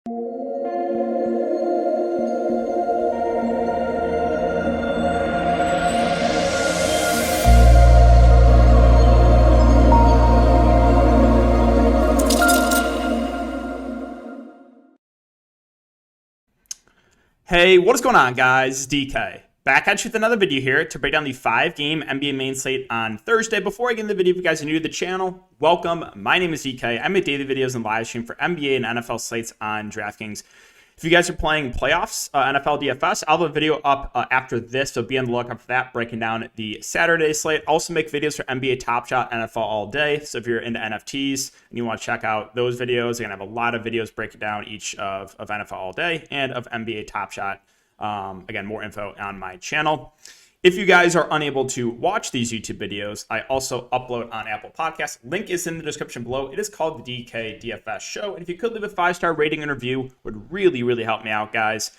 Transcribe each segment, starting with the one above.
Hey, what is going on, guys? It's DK. Back at you with another video here to break down the 5-game NBA main slate on Thursday. Before I get into the video, if you guys are new to the channel, welcome. My name is DK. I make daily videos and live stream for NBA and NFL slates on Draftkings. If you guys are playing playoffs, NFL DFS, I'll have a video up after this, so be on the lookout for that, breaking down the Saturday slate. Also make videos for NBA Top Shot, NFL All Day, so if you're into NFTs and you want to check out those videos, I'm going to have a lot of videos breaking down each of NFL All Day and of NBA Top Shot. Again, more info on my channel. If you guys are unable to watch these YouTube videos, I also upload on Apple Podcasts. Link is in the description below. It is called the DK DFS Show. And if you could leave a 5-star rating and review, would really, really help me out, guys.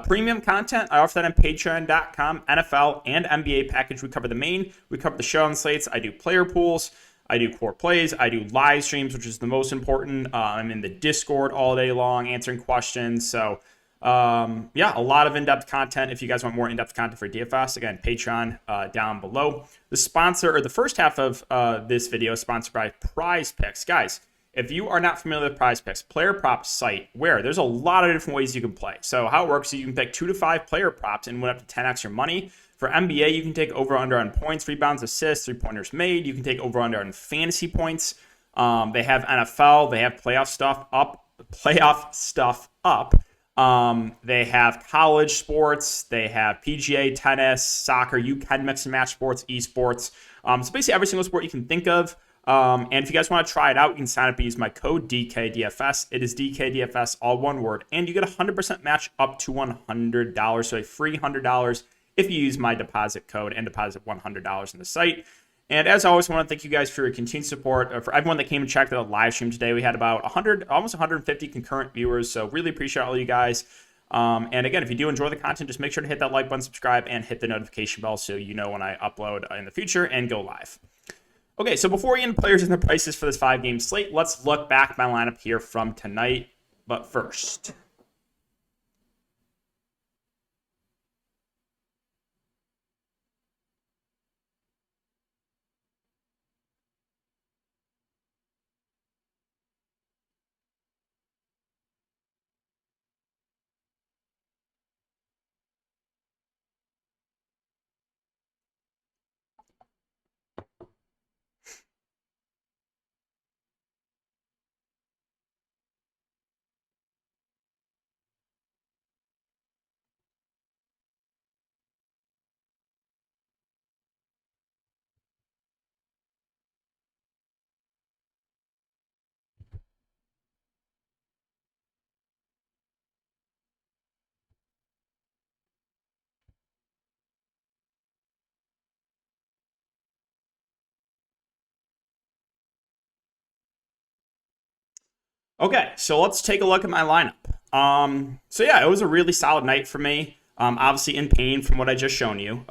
Premium content, I offer that on patreon.com, NFL and NBA package. We cover the main, we cover the show and slates. I do player pools, I do core plays, I do live streams, which is the most important. I'm in the Discord all day long answering questions. So yeah, a lot of in-depth content. If you guys want more in-depth content for DFS, again, Patreon down below. The sponsor, or the first half of this video is sponsored by Prize Picks. Guys, if you are not familiar with Prize Picks, player prop site where there's a lot of different ways you can play. So how it works is you can pick 2 to 5 player props and win up to 10x your money. For NBA, you can take over-under on points, rebounds, assists, three-pointers made. You can take over-under on fantasy points. They have NFL. They have playoff stuff up. They have college sports, they have PGA, tennis, soccer. You can mix and match sports, esports. So basically every single sport you can think of. And if you guys want to try it out, you can sign up and use my code DKDFS. It is DKDFS, all one word. And you get a 100% match up to $100. So a free $100 if you use my deposit code and deposit $100 in the site. And as always, I want to thank you guys for your continued support. For everyone that came and checked out the live stream today, we had about 100, almost 150 concurrent viewers. So really appreciate all you guys. And again, if you do enjoy the content, just make sure to hit that like button, subscribe, and hit the notification bell so you know when I upload in the future and go live. Okay, so before we get into players and the prices for this 5-game slate, let's look back at my lineup here from tonight. But first, okay, so let's take a look at my lineup. So yeah, it was a really solid night for me. Obviously in pain from what I just shown you.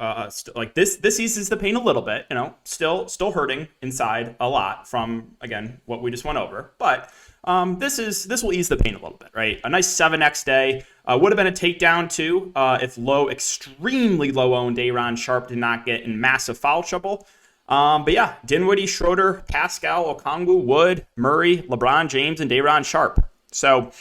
Like this eases the pain a little bit. You know, still hurting inside a lot from, again, what we just went over. But this will ease the pain a little bit, right? A nice 7x day. Would have been a takedown too if extremely low-owned DAYRON SHARPE did not get in massive foul trouble. But yeah, Dinwiddie, Schroeder, Pascal, Okongwu, Wood, Murray, LeBron James, and DAYRON SHARPE. So,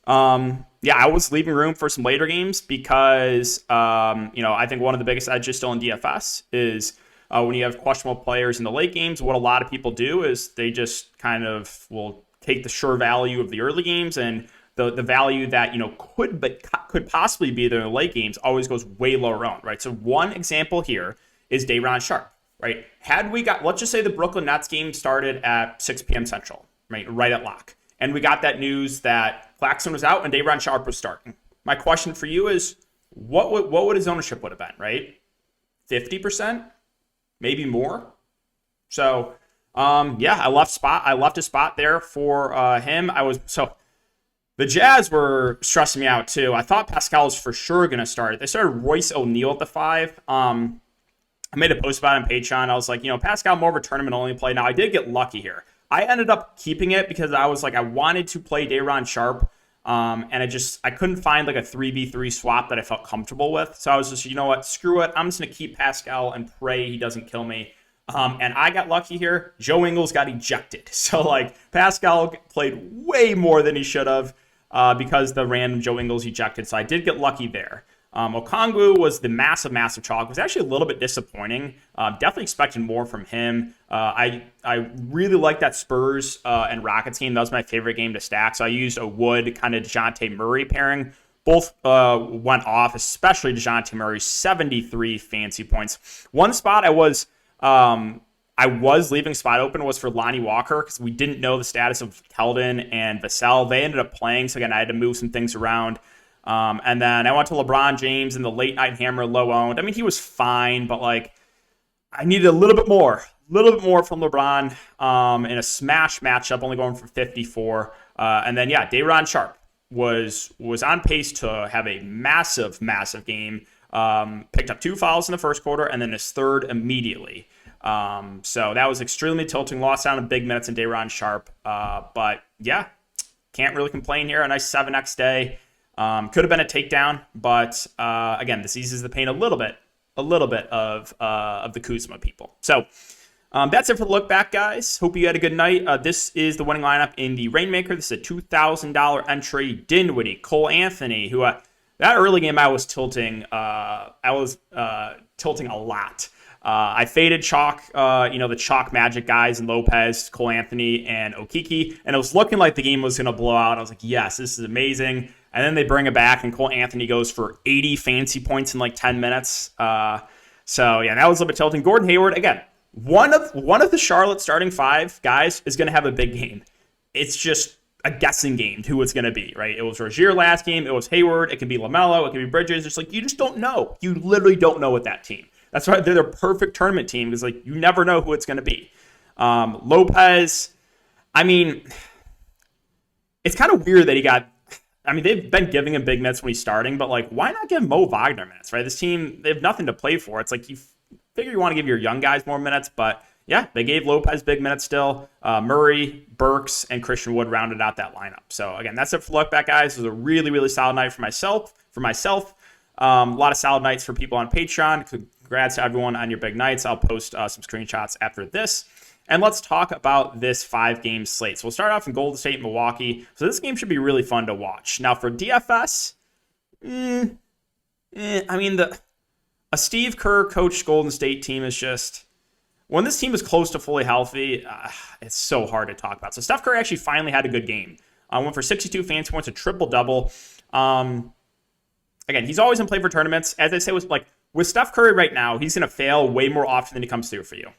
yeah, I was leaving room for some later games because, I think one of the biggest edges still in DFS is when you have questionable players in the late games, what a lot of people do is they just kind of will take the sure value of the early games, and the value that, could possibly be there in the late games always goes way lower on, right? So one example here is DAYRON SHARPE. Right? Had we got, let's just say the Brooklyn Nets game started at 6 p.m. Central, right at lock. And we got that news that Claxton was out and DAYRON SHARPE was starting. My question for you is, what would his ownership would have been, right? 50%? Maybe more? So, yeah, I left a spot there for him. The Jazz were stressing me out too. I thought Pascal was for sure going to start. They started Royce O'Neal at the 5. I made a post about it on Patreon. I was like, Pascal more of a tournament-only play. Now, I did get lucky here. I ended up keeping it because I was like, I wanted to play DAYRON SHARPE And I couldn't find like a 3v3 swap that I felt comfortable with. So I was just, you know what, screw it. I'm just going to keep Pascal and pray he doesn't kill me. And I got lucky here. Joe Ingles got ejected. So like Pascal played way more than he should have because the random Joe Ingles ejected. So I did get lucky there. Okongwu was the massive chalk. It was actually a little bit disappointing. Definitely expecting more from him. I really like that Spurs and Rockets game. That was my favorite game to stack. So I used a Wood kind of DeJounte Murray pairing. Both went off, especially DeJounte Murray, 73 fancy points. One spot I was leaving spot open was for Lonnie Walker because we didn't know the status of Keldon and Vassell. They ended up playing, so again, I had to move some things around. And then I went to LeBron James in the late night hammer low owned. I mean, he was fine, but like I needed a little bit more from LeBron in a smash matchup, only going for 54. And then yeah, DAYRON Sharpe was on pace to have a massive game. Picked up 2 fouls in the first quarter and then his third immediately. So that was extremely tilting. Lost out on big minutes in DAYRON Sharpe. But yeah, can't really complain here. A nice 7x day. Could have been a takedown, but again, this eases the pain a little bit of the Kuzma people. So that's it for the look back, guys. Hope you had a good night. This is the winning lineup in the Rainmaker. This is a $2,000 entry. Dinwiddie, Cole Anthony, who that early game I was tilting. Tilting a lot. I faded chalk, the chalk magic guys and Lopez, Cole Anthony, and Okiki, and it was looking like the game was going to blow out. I was like, yes, this is amazing. And then they bring it back, and Cole Anthony goes for 80 fancy points in like 10 minutes. So yeah, that was a little bit tilting. Gordon Hayward, again, one of the Charlotte starting 5 guys is going to have a big game. It's just a guessing game who it's going to be, right? It was Rozier last game. It was Hayward. It could be LaMelo. It could be Bridges. It's like you just don't know. You literally don't know with that team. That's why they're the perfect tournament team because like you never know who it's going to be. Lopez, I mean, it's kind of weird that he got. I mean, they've been giving him big minutes when he's starting, but like, why not give Mo Wagner minutes, right? This team, they have nothing to play for. It's like you figure you want to give your young guys more minutes, but yeah, they gave Lopez big minutes still. Murray, Burks, and Christian Wood rounded out that lineup. So again, that's it for look back, guys. It was a really solid night for myself. A lot of solid nights for people on Patreon. Congrats to everyone on your big nights. I'll post some screenshots after this. And let's talk about this 5-game slate. So we'll start off in Golden State and Milwaukee. So this game should be really fun to watch. Now for DFS, I mean, a Steve Kerr coached Golden State team is just, when this team is close to fully healthy, it's so hard to talk about. So Steph Curry actually finally had a good game. Went for 62 fantasy points, a triple-double. Again, he's always in play for tournaments. As I say, with Steph Curry right now, he's going to fail way more often than he comes through for you.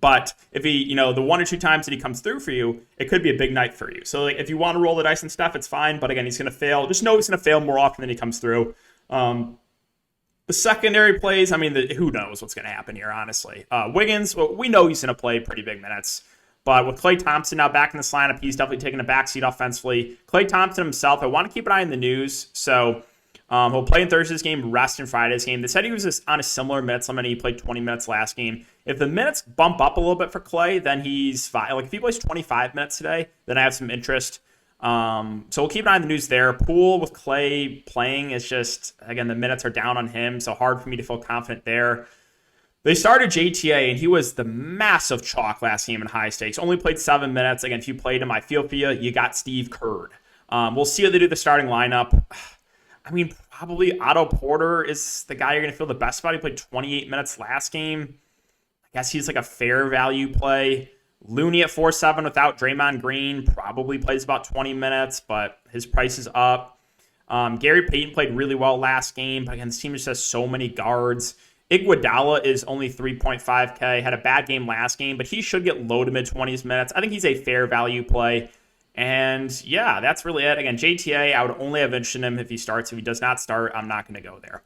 But if he, the 1 or 2 times that he comes through for you, it could be a big night for you. So like, if you want to roll the dice and stuff, it's fine. But again, he's going to fail. Just know he's going to fail more often than he comes through. The secondary plays, I mean, who knows what's going to happen here, honestly. Wiggins, well, we know he's going to play pretty big minutes. But with Klay Thompson now back in this lineup, he's definitely taking a backseat offensively. Klay Thompson himself, I want to keep an eye on the news. So he'll play in Thursday's game, rest in Friday's game. They said he was on a similar minutes limit. He played 20 minutes last game. If the minutes bump up a little bit for Klay, then he's fine. Like if he plays 25 minutes today, then I have some interest. So we'll keep an eye on the news there. Poole with Klay playing is just, again, the minutes are down on him, so hard for me to feel confident there. They started JTA, and he was the massive chalk last game in high stakes. Only played 7 minutes. Again, if you played him, I feel for you. You got Steve Kerr. We'll see how they do the starting lineup. I mean, probably Otto Porter is the guy you're going to feel the best about. He played 28 minutes last game. I guess he's like a fair value play. Looney at 4.7 without Draymond Green probably plays about 20 minutes, but his price is up. Gary Payton played really well last game, but again, this team just has so many guards. IGUODALA is only 3.5K, had a bad game last game, but he should get low to mid-20s minutes. I think he's a fair value play. And yeah, that's really it. Again, JTA, I would only have interest in him if he starts. If he does not start, I'm not going to go there.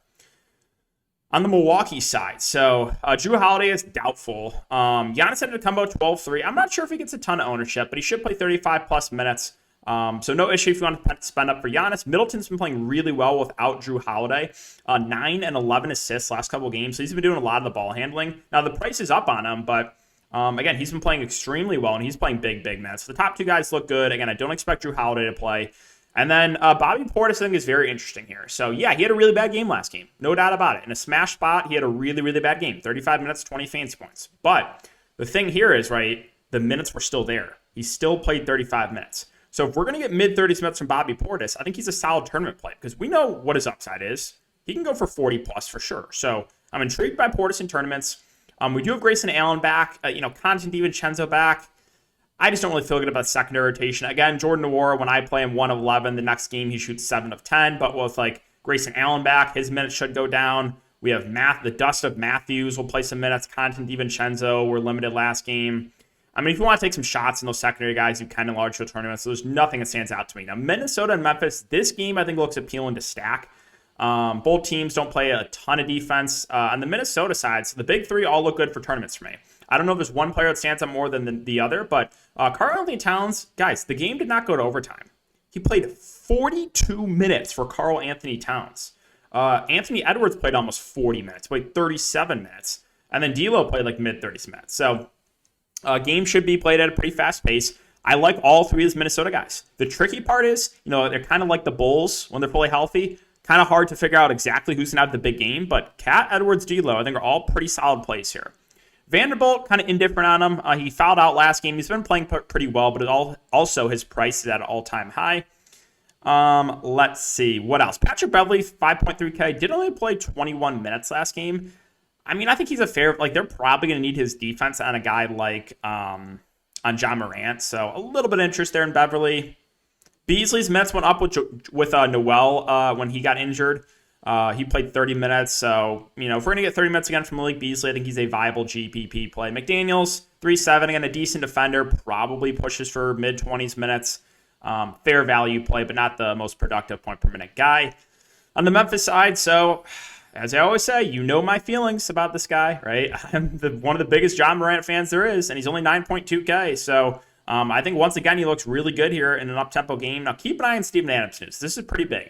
On the Milwaukee side, so Jrue Holiday is doubtful. Giannis ended combo 12-3. I'm not sure if he gets a ton of ownership, but he should play 35-plus minutes. So no issue if you want to spend up for Giannis. Middleton's been playing really well without Jrue Holiday. 9 and 11 assists last couple games, so he's been doing a lot of the ball handling. Now, the price is up on him, but again, he's been playing extremely well, and he's playing big minutes. The top 2 guys look good. Again, I don't expect Jrue Holiday to play. And then Bobby Portis, I think, is very interesting here. So, yeah, he had a really bad game last game. No doubt about it. In a smash spot, he had a really, really bad game. 35 minutes, 20 fantasy points. But the thing here is, right, the minutes were still there. He still played 35 minutes. So if we're going to get mid-30s minutes from Bobby Portis, I think he's a solid tournament play because we know what his upside is. He can go for 40-plus for sure. So I'm intrigued by Portis in tournaments. We do have Grayson Allen back. Content DiVincenzo back. I just don't really feel good about secondary rotation. Again, Jordan NWORA, when I play him 1 of 11, the next game he shoots 7 of 10. But with Grayson Allen back, his minutes should go down. We have the dust of Matthews will play some minutes. Content DiVincenzo were limited last game. I mean, if you want to take some shots in those secondary guys, you can in large field tournaments. So there's nothing that stands out to me. Now, Minnesota and Memphis, this game I think looks appealing to stack. Both teams don't play a ton of defense. On the Minnesota side, so the big three all look good for tournaments for me. I don't know if there's one player that stands out more than the other, but Karl-Anthony Towns, guys, the game did not go to overtime. He played 42 minutes for Karl-Anthony Towns. Anthony Edwards played almost 40 minutes, played 37 minutes. And then D'Lo played mid-30s minutes. So game should be played at a pretty fast pace. I like all three of these Minnesota guys. The tricky part is, they're kind of like the Bulls when they're fully healthy. Kind of hard to figure out exactly who's going to have the big game, but Cat, Edwards, D'Lo, I think are all pretty solid plays here. Vanderbilt, kind of indifferent on him. He fouled out last game. He's been playing pretty well, but also his price is at an all-time high. Let's see. What else? Patrick Beverley, 5.3K, did only play 21 minutes last game. I mean, I think he's a fair... they're probably going to need his defense on a guy on John Morant, so a little bit of interest there in Beverley. Beasley's minutes went up with Noel when he got injured. He played 30 minutes, so, if we're going to get 30 minutes again from Malik Beasley, I think he's a viable GPP play. McDaniels, 3.7, again, a decent defender, probably pushes for mid-20s minutes. Fair value play, but not the most productive point-per-minute guy. On the Memphis side, so, as I always say, my feelings about this guy, right? I'm one of the biggest John Morant fans there is, and he's only 9.2K, so... I think, once again, he looks really good here in an up-tempo game. Now, keep an eye on Steven Adams' news. This is pretty big.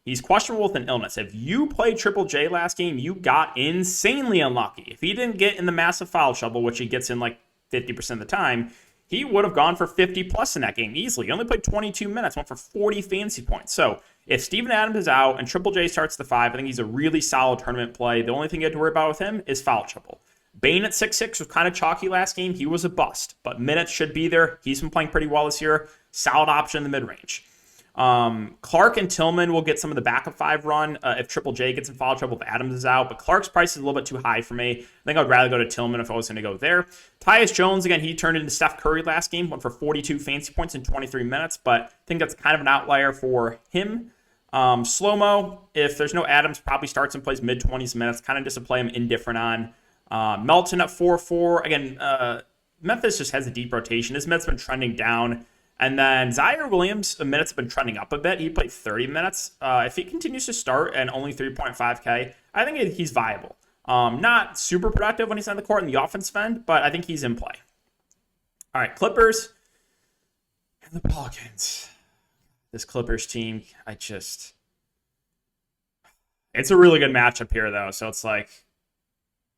He's questionable with an illness. If you played Triple J last game, you got insanely unlucky. If he didn't get in the massive foul trouble, which he gets in 50% of the time, he would have gone for 50-plus in that game easily. He only played 22 minutes, went for 40 fantasy points. So, if Steven Adams is out and Triple J starts the 5, I think he's a really solid tournament play. The only thing you have to worry about with him is foul trouble. Bane at 6'6" was kind of chalky last game. He was a bust, but minutes should be there. He's been playing pretty well this year. Solid option in the mid-range. Clark and Tillman will get some of the backup 5 run if Triple J gets in foul trouble if Adams is out, but Clark's price is a little bit too high for me. I think I'd rather go to Tillman if I was going to go there. Tyus Jones, again, he turned into Steph Curry last game, went for 42 fantasy points in 23 minutes, but I think that's kind of an outlier for him. Slow-mo, if there's no Adams, probably starts and plays mid-20s minutes, kind of just a play I'm indifferent on. Melton at 4.4. Again, Memphis just has a deep rotation. His minutes have been trending down. And then Zaire Williams' minutes have been trending up a bit. He played 30 minutes. If he continues to start at only 3.5K, I think he's viable. Not super productive when he's on the court in the offensive end, but I think he's in play. All right, Clippers and the Pelicans. This Clippers team, it's a really good matchup here, though. So it's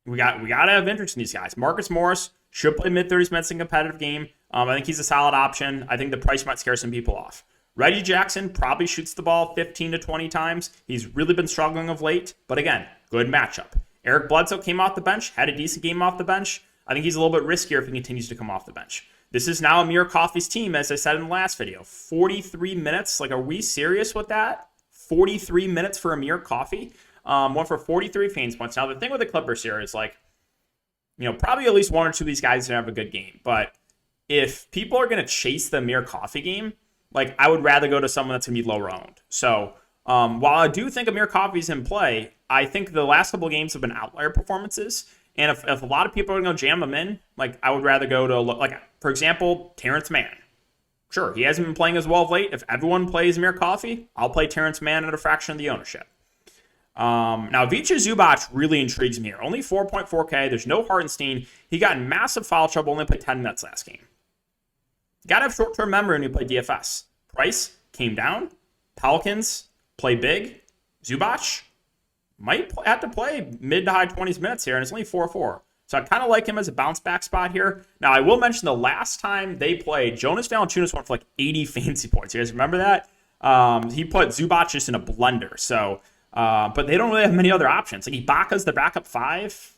we got to have interest in these guys. Marcus Morris should play mid-30s minutes in a competitive game. I think he's a solid option. I think the price might scare some people off. Reggie Jackson probably shoots the ball 15 to 20 times. He's really been struggling of late, but again, good matchup. Eric Bledsoe came off the bench, had a decent game off the bench. I think he's a little bit riskier if he continues to come off the bench. This is now Amir Coffey's team, as I said in the last video. 43 minutes. Are we serious with that? 43 minutes for Amir Coffey? Went for 43 fantasy points. Now, the thing with the Clippers here is, probably at least one or two of these guys are going to have a good game. But if people are going to chase the Amir Coffey game, I would rather go to someone that's going to be lower owned. So, while I do think Amir Coffey's in play, I think the last couple of games have been outlier performances. And if a lot of people are going to jam them in, I would rather go to, for example, Terrence Mann. Sure, he hasn't been playing as well of late. If everyone plays Amir Coffey, I'll play Terrence Mann at a fraction of the ownership. Now, Vicha Zubac really intrigues me here. Only 4.4K. There's no Hartenstein. He got in massive foul trouble, only played 10 minutes last game. You got to have short-term memory when you play DFS. Price came down. Pelicans play big. Zubac might have to play mid to high 20s minutes here, and it's only 4-4. So I kind of like him as a bounce-back spot here. Now, I will mention the last time they played, Jonas Valanciunas went for 80 fantasy points. You guys remember that? He put Zubac just in a blender. So, but they don't really have many other options. Like Ibaka's the backup 5.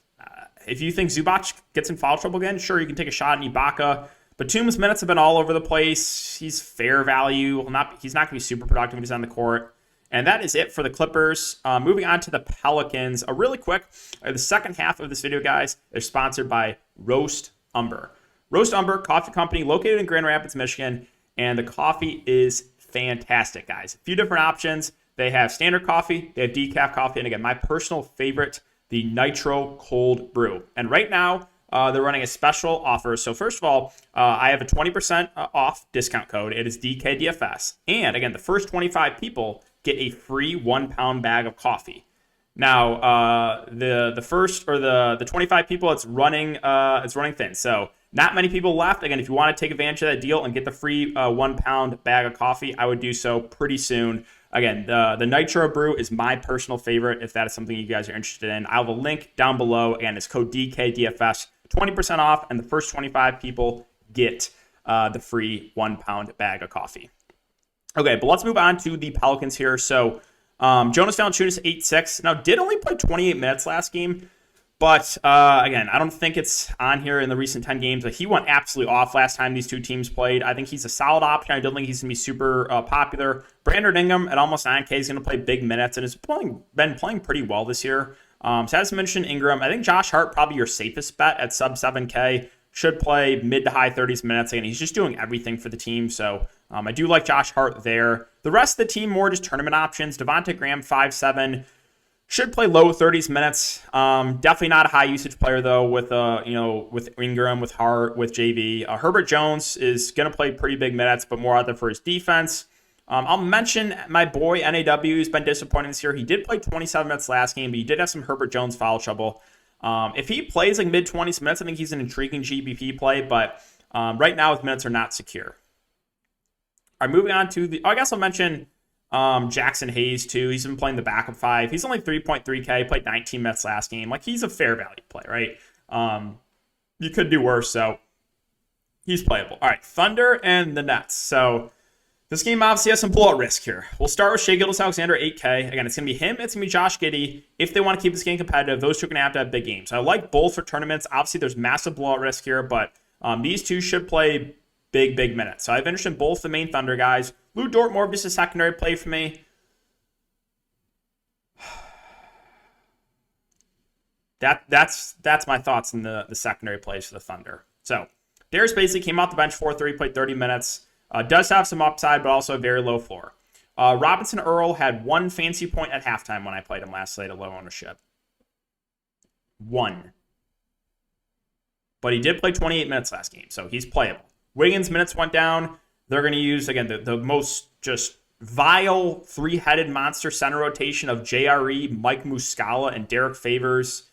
If you think Zubac gets in foul trouble again, sure, you can take a shot at Ibaka. Batum's minutes have been all over the place. He's fair value. He's not going to be super productive when he's on the court. And that is it for the Clippers. Moving on to the Pelicans. Really quick, the second half of this video, guys, is sponsored by Roast Umber. Roast Umber, coffee company located in Grand Rapids, Michigan. And the coffee is fantastic, guys. A few different options. They have standard coffee. They have decaf coffee. And again, my personal favorite, the Nitro Cold Brew. And right now, they're running a special offer. So first of all, I have a 20% off discount code. It is DKDFS. And again, the first 25 people get a free 1 pound bag of coffee. Now, the first or the 25 people, it's running thin. So not many people left. Again, if you want to take advantage of that deal and get the free 1 pound bag of coffee, I would do so pretty soon. Again, the Nitro Brew is my personal favorite if that is something you guys are interested in. I'll have a link down below. Again, it's code DKDFS, 20% off, and the first 25 people get the free 1 pound bag of coffee. Okay, but let's move on to the Pelicans here. So Jonas Valanciunas, 8-6. Now, did only play 28 minutes last game. But, again, I don't think it's on here in the recent 10 games. But he went absolutely off last time these two teams played. I think he's a solid option. I don't think he's going to be super popular. Brandon Ingram at almost 9K is going to play big minutes and has been playing pretty well this year. So as mentioned, Ingram, I think Josh Hart probably your safest bet at sub 7K. Should play mid to high 30s minutes. Again, he's just doing everything for the team. So I do like Josh Hart there. The rest of the team, more just tournament options. Devonte Graham, 5'7". Should play low 30s minutes. Definitely not a high usage player though. With with Ingram, with Hart, with JV. Herbert Jones is going to play pretty big minutes, but more out there for his defense. I'll mention my boy NAW has been disappointing this year. He did play 27 minutes last game, but he did have some Herbert Jones foul trouble. If he plays like mid 20s minutes, I think he's an intriguing GBP play. But right now his minutes are not secure. All right, moving on to I guess I'll mention. Jackson Hayes too. He's been playing the backup 5. He's only 3.3K. Played 19 minutes last game. Like he's a fair value play, right? You could do worse, so he's playable. All right, Thunder and the Nets. So this game obviously has some blowout risk here. We'll start with Shai Gilgeous-Alexander, 8K. Again, it's gonna be him. It's gonna be Josh Giddey. If they want to keep this game competitive, those two are gonna have to have big games. I like both for tournaments. Obviously, there's massive blowout risk here, but these two should play big minutes. So I've finished in both the main Thunder guys. Lou Dort, more of just a secondary play for me. That's my thoughts in the secondary plays for the Thunder. So Darius Bazley came off the bench 4-3, played 30 minutes. Does have some upside, but also a very low floor. Robinson Earl had 1 fancy point at halftime when I played him last slate at low ownership. 1. But he did play 28 minutes last game, so he's playable. Wiggins' minutes went down. They're going to use, again, the most just vile 3-headed monster center rotation of JRE, Mike Muscala, and Derek Favors.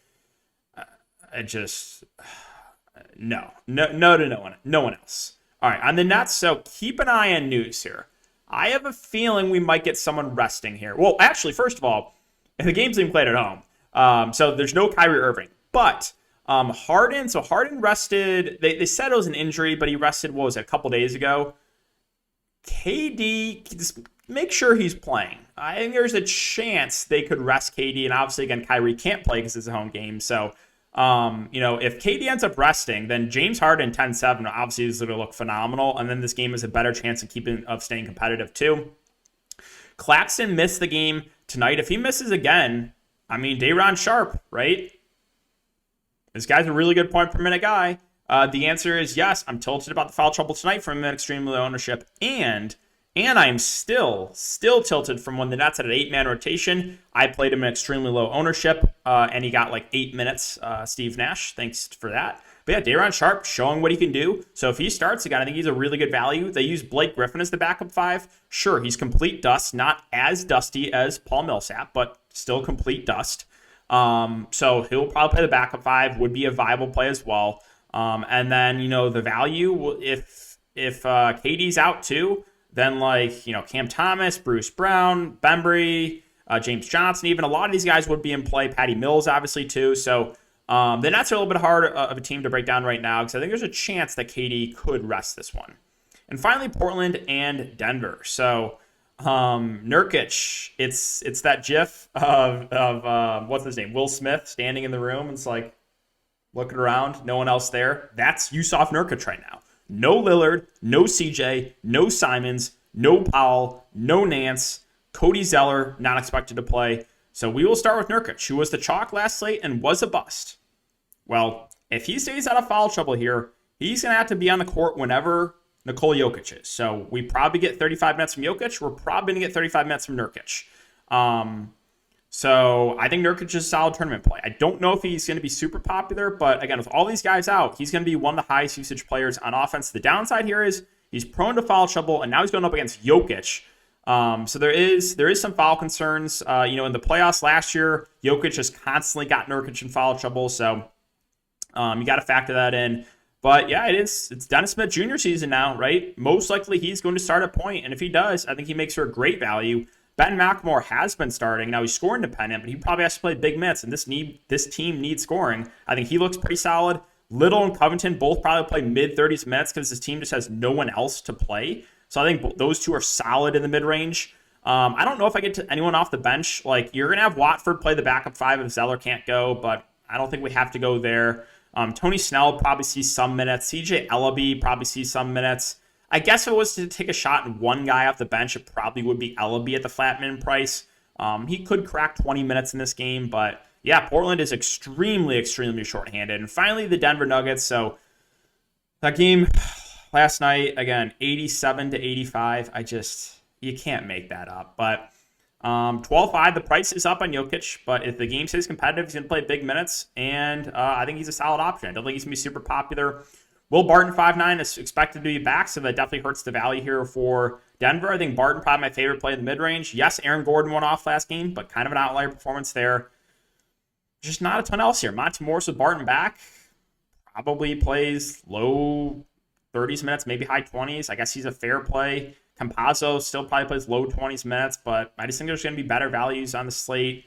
No one else. All right, on the Nets, so keep an eye on news here. I have a feeling we might get someone resting here. Well, actually, first of all, the game's being played at home, so there's no Kyrie Irving. But Harden rested. They said it was an injury, but he rested, a couple days ago. KD, just make sure he's playing. I think there's a chance they could rest KD, and obviously, again, Kyrie can't play because it's a home game. So, if KD ends up resting, then James Harden 10-7 obviously is going to look phenomenal, and then this game has a better chance of staying competitive too. Claxton missed the game tonight. If he misses again, DAYRON SHARPE, right? This guy's a really good point per minute guy. The answer is yes. I'm tilted about the foul trouble tonight from him at extremely low ownership, and I'm still tilted from when the Nets had an 8-man rotation. I played him at extremely low ownership, and he got like 8 minutes. Steve Nash, thanks for that. But yeah, DAYRON SHARPE showing what he can do. So if he starts again, I think he's a really good value. They use Blake Griffin as the backup 5. Sure, he's complete dust, not as dusty as Paul Millsap, but still complete dust. So he'll probably play the backup 5. Would be a viable play as well. And then, the value, if KD's out too, then Cam Thomas, Bruce Brown, Bembry, James Johnson, even a lot of these guys would be in play. Patty Mills, obviously, too. So the Nets are a little bit hard of a team to break down right now because I think there's a chance that KD could rest this one. And finally, Portland and Denver. So Nurkic, it's that gif of what's his name, Will Smith, standing in the room and it's like looking around, no one else there. That's Yusuf Nurkic right now. No Lillard, no CJ, no Simons, no Powell, no Nance, Cody Zeller not expected to play. So we will start with Nurkic, who was the chalk last slate and was a bust. Well, if he stays out of foul trouble here, he's going to have to be on the court whenever Nikola Jokic is. So we probably get 35 minutes from Jokic. We're probably going to get 35 minutes from Nurkic. So I think Nurkic is a solid tournament play. I don't know if he's going to be super popular, but again, with all these guys out, he's going to be one of the highest usage players on offense. The downside here is he's prone to foul trouble, and now he's going up against Jokic. So there is some foul concerns. In the playoffs last year, Jokic just constantly got Nurkic in foul trouble, so you got to factor that in. But yeah, it's Dennis Smith Jr. season now, right? Most likely he's going to start at point, and if he does, I think he makes for a great value. Ben McLemore has been starting. Now he's scoring dependent, but he probably has to play big minutes, and this team needs scoring. I think he looks pretty solid. Little and Covington both probably play mid-30s minutes because this team just has no one else to play. So I think those two are solid in the mid-range. I don't know if I get to anyone off the bench. Like, you're going to have Watford play the backup five if Zeller can't go, but I don't think we have to go there. Tony Snell probably sees some minutes. CJ Ellaby probably sees some minutes. I guess if it was to take a shot in one guy off the bench, it probably would be Ellaby at the flat min price. He could crack 20 minutes in this game, but yeah, Portland is extremely, extremely shorthanded. And finally, the Denver Nuggets. So that game last night, again, 87-85. You can't make that up. But 12-5, the price is up on Jokic, but if the game stays competitive, he's going to play big minutes, and I think he's a solid option. I don't think he's going to be super popular. Will Barton 5'9" is expected to be back, so that definitely hurts the value here for Denver. I think Barton probably my favorite play in the mid-range. Yes, Aaron Gordon went off last game, but kind of an outlier performance there. Just not a ton else here. Monte Morris with Barton back probably plays low 30s minutes, maybe high 20s. I guess he's a fair play. Campazzo still probably plays low 20s minutes, but I just think there's going to be better values on the slate.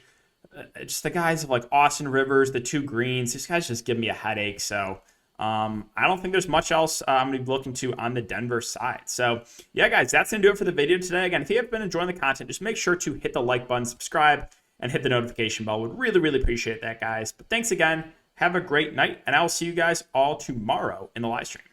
Just the guys of like Austin Rivers, the two Greens, these guys just give me a headache. So I don't think there's much else I'm going to be looking to on the Denver side. So yeah, guys, that's going to do it for the video today. Again, if you have been enjoying the content, just make sure to hit the like button, subscribe, and hit the notification bell. Would really, really appreciate that, guys. But thanks again. Have a great night, and I will see you guys all tomorrow in the live stream.